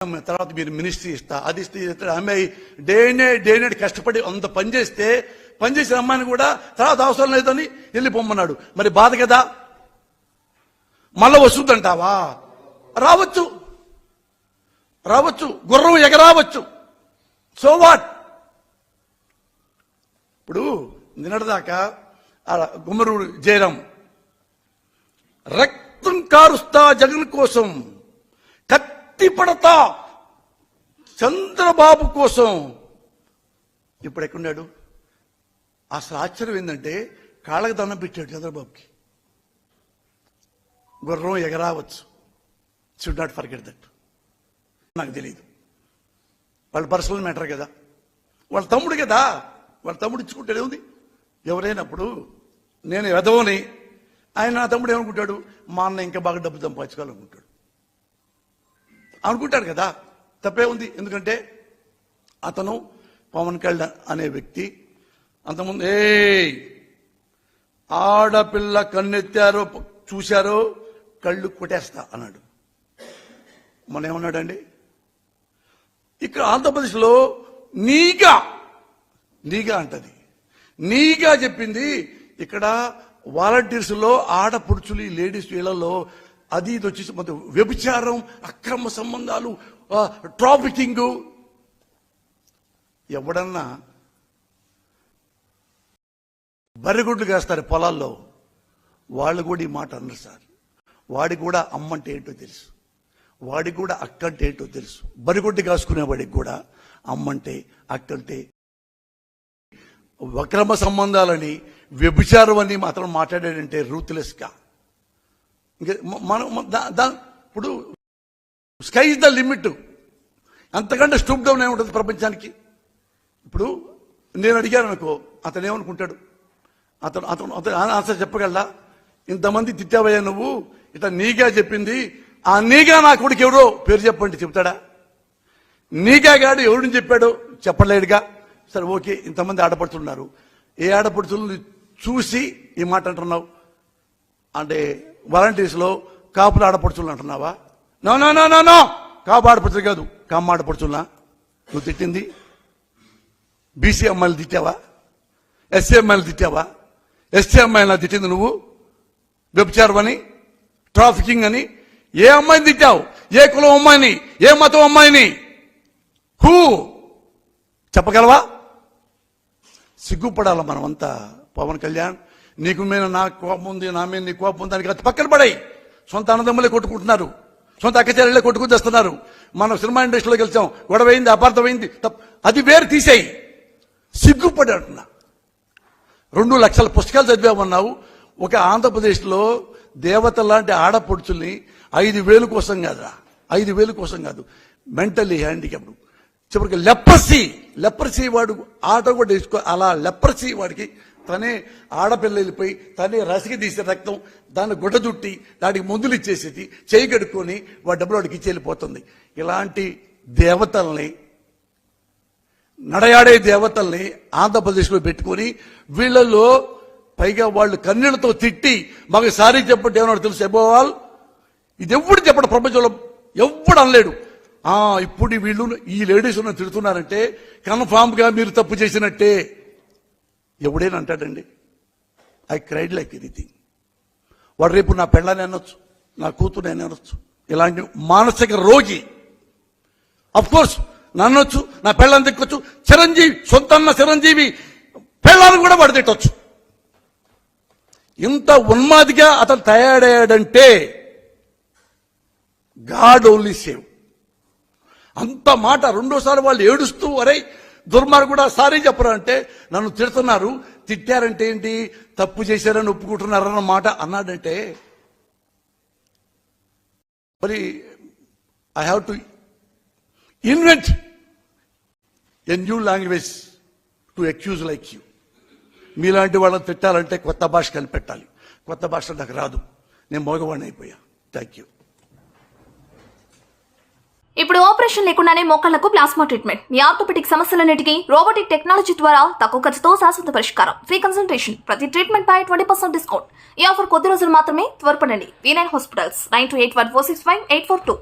తర్వాత మీరు మినిస్ట్రీ ఇస్తా, అది ఇస్తే అమ్మాయి డే నైట్ కష్టపడి అంత పనిచేసిన అమ్మాయిని కూడా తర్వాత అవసరం లేదని వెళ్ళిపోమన్నాడు. మరి బాధ కదా. మళ్ళా వస్తుందంటావా? రావచ్చు, గుర్రం ఎగరావచ్చు. So what? ఇప్పుడు నిన్నటిదాకా గుమ్మరూడు జయరాం రక్తం కారుస్తా జగన్ కోసం, కత్తి పడతా చంద్రబాబు కోసం. ఇప్పుడు ఎక్కడున్నాడు? అసలు ఆశ్చర్యం ఏంటంటే కాళ్ళకి దండం పెట్టాడు చంద్రబాబుకి. గుర్రం ఎగరావచ్చు. Should not forget that. నాకు తెలియదు, వాళ్ళ పర్సనల్ మ్యాటర్ కదా, వాళ్ళ తమ్ముడు కదా, వాళ్ళ తమ్ముడు ఇచ్చుకుంటాడు. ఏముంది? ఎవరైనప్పుడు నేను ఎదవని, ఆయన నా తమ్ముడు ఏమనుకుంటాడు? మా అన్న ఇంకా బాగా డబ్బు సంపాదించుకోవాలనుకుంటాడు, అనుకుంటాడు కదా. తప్పే ఉంది. ఎందుకంటే అతను పవన్ కళ్యాణ్ అనే వ్యక్తి అంతకుముందు ఆడపిల్ల కన్నెత్తారో చూశారో కళ్ళు కొట్టేస్తా అన్నాడు. మన ఏమన్నాడండి? ఇక్కడ ఆంధ్రప్రదేశ్లో నీగా అంటది. నీగా చెప్పింది ఇక్కడ వాలంటీర్స్ లో ఆడపడుచులు, లేడీస్ వీళ్ళలో అది ఇది వచ్చేసి మొత్తం వ్యభిచారం, అక్రమ సంబంధాలు, ట్రాఫికింగ్. ఎవడన్నా బరిగుడ్లు కాస్తారు పొలాల్లో, వాళ్ళు కూడా ఈ మాట అన్నారు సార్. వాడికి కూడా అమ్మంటే ఏంటో తెలుసు, వాడికి కూడా అక్కంటే ఏంటో తెలుసు. బరిగుడ్డి కాసుకునేవాడికి కూడా అమ్మంటే అక్కంటే, అక్రమ సంబంధాలని, వ్యభిచారం అని మాత్రం మాట్లాడాడంటే రూత్లెస్ గా. ఇంకా మనం ఇప్పుడు స్కై ఇస్ ద లిమిట్. అంతకంటే స్టూప్ డౌన్ ఏముంటుంది ప్రపంచానికి? ఇప్పుడు నేను అడిగాను అనుకో, అతను ఏమనుకుంటాడు? అతను ఆన్సర్ చెప్పగలరా? ఇంతమంది తిట్టావయ్యా నువ్వు, ఇట్లా నీగా చెప్పింది, ఆ నీగా నా కొడుకు ఎవరో పేరు చెప్పండి చెప్తాడా? నీగా గాడు ఎవరిని చెప్పాడో చెప్పలేడుగా. సరే ఓకే, ఇంతమంది ఆడపడుతున్నారు, ఏ ఆడపడుతులను చూసి ఈ మాట అంటున్నావు? అంటే వాలంటీర్స్ లో కాపులు ఆడపడుచులు అంటున్నావా? No no no no no, కాపు ఆడపడుచులు కాదు, కమ్మ ఆడపడుచులా నువ్వు తిట్టింది? బీసీ అమ్మాయిలు తిట్టావా? ఎస్సీ అమ్మాయిలు తిట్టావా? ఎస్టీ అమ్మాయిలు తిట్టింది నువ్వు వ్యభిచారం అని, ట్రాఫికింగ్ అని. ఏ అమ్మాయిని తిట్టావు? ఏ కులం అమ్మాయిని? ఏ మతం అమ్మాయిని? హూ చెప్పగలవా? సిగ్గుపడాల మనమంతా. పవన్ కళ్యాణ్, నీకు మీద నాకు కోపం ఉంది, నా మీద నీ కోపం ఉంది, దానికి పక్కన పడాయి. సొంత అన్నదమ్ములే కొట్టుకుంటున్నారు, సొంత అక్కచెల్లెళ్ళే కొట్టుకుని తెస్తున్నారు. మనం సినిమా ఇండస్ట్రీలోకి వెళ్తాం, గొడవైంది, అపార్థమైంది, అది వేరు తీసేయి. సిగ్గుపడి అంటున్నా. 2 లక్షల పుస్తకాలు చదివామన్నావు. ఒక ఆంధ్రప్రదేశ్లో దేవత లాంటి ఆడపడుచుల్ని 5,000 కోసం కాదురా, 5,000 కోసం కాదు, మెంటల్లీ హ్యాండిక్యాప్డ్, చివరికి లెప్రసీ వాడు ఆటో కూడా వేసుకో, అలా లెప్రసీ వాడికి తనే ఆడపిల్ల వెళ్ళిపోయి తనే రసికి తీసే రక్తం దాన్ని గుడ్డ చుట్టి దానికి మందులు ఇచ్చేసేది, చేయి కడుక్కొని వాడి డబ్బులు వాడికి ఇచ్చి వెళ్ళిపోతుంది. ఇలాంటి దేవతల్ని, నడయాడే దేవతల్ని ఆంధ్రప్రదేశ్లో పెట్టుకొని వీళ్ళల్లో పైగా వాళ్ళు కన్నీళ్లతో తిట్టి మాకు సారీ చెప్పండి ఏమన్నా తెలుసు ఎబోవాల్. ఇది ఎప్పుడు చెప్పడం ప్రపంచంలో ఎప్పుడు అనలేడు. ఇప్పుడు వీళ్ళు ఈ లేడీస్ తిడుతున్నారంటే కన్ఫామ్ గా మీరు తప్పు చేసినట్టే. ఎవడైనా అంటాడండి? I cried like anything. వాడు రేపు నా పెళ్ళని అనొచ్చు, నా కూతురు అని అనొచ్చు. ఇలాంటి మానసిక రోగి అఫ్ కోర్స్ నన్నొచ్చు, నా పెళ్ళని తిట్టొచ్చు. చిరంజీవి, సొంతన్న చిరంజీవి పెళ్ళాన్ని కూడా వాడు తిట్టొచ్చు. ఇంత ఉన్మాదిగా అతను తయారయ్యాడంటే గాడ్ ఓన్లీ సేవ్. అంత మాట. రెండోసారి వాళ్ళు ఏడుస్తూ అరే దుర్మార్గుడు కూడా సారీ చెప్పరా అంటే, నన్ను తిడుతున్నారు, తిట్టారంటే ఏంటి, తప్పు చేశారని ఒప్పుకుంటున్నారన్న మాట అన్నాడంటే, మరి I have to invent a new language to accuse like you. మీలాంటి వాళ్ళని తిట్టాలంటే కొత్త భాష కనిపెట్టాలి. కొత్త భాష నాకు రాదు, నేను మగవాడిని అయిపోయా. Thank you. ఇప్పుడు ఆపరేషన్ లేకుండానే మోకాళ్లకు ప్లాస్మా ట్రీట్మెంట్. మీ ఆర్థోపెడిక్ సమస్యలన్నిటికీ రోబోటిక్ టెక్నాలజీ ద్వారా తక్కువ ఖర్చుతో శాశ్వత పరిష్కారం. Free consultation. ప్రతి ట్రీట్మెంట్ పై 20% డిస్కౌంట్. ఈ ఆఫర్ కొద్ది రోజులు మాత్రమే. త్వరపడండి. V9 hospitals 9281465842.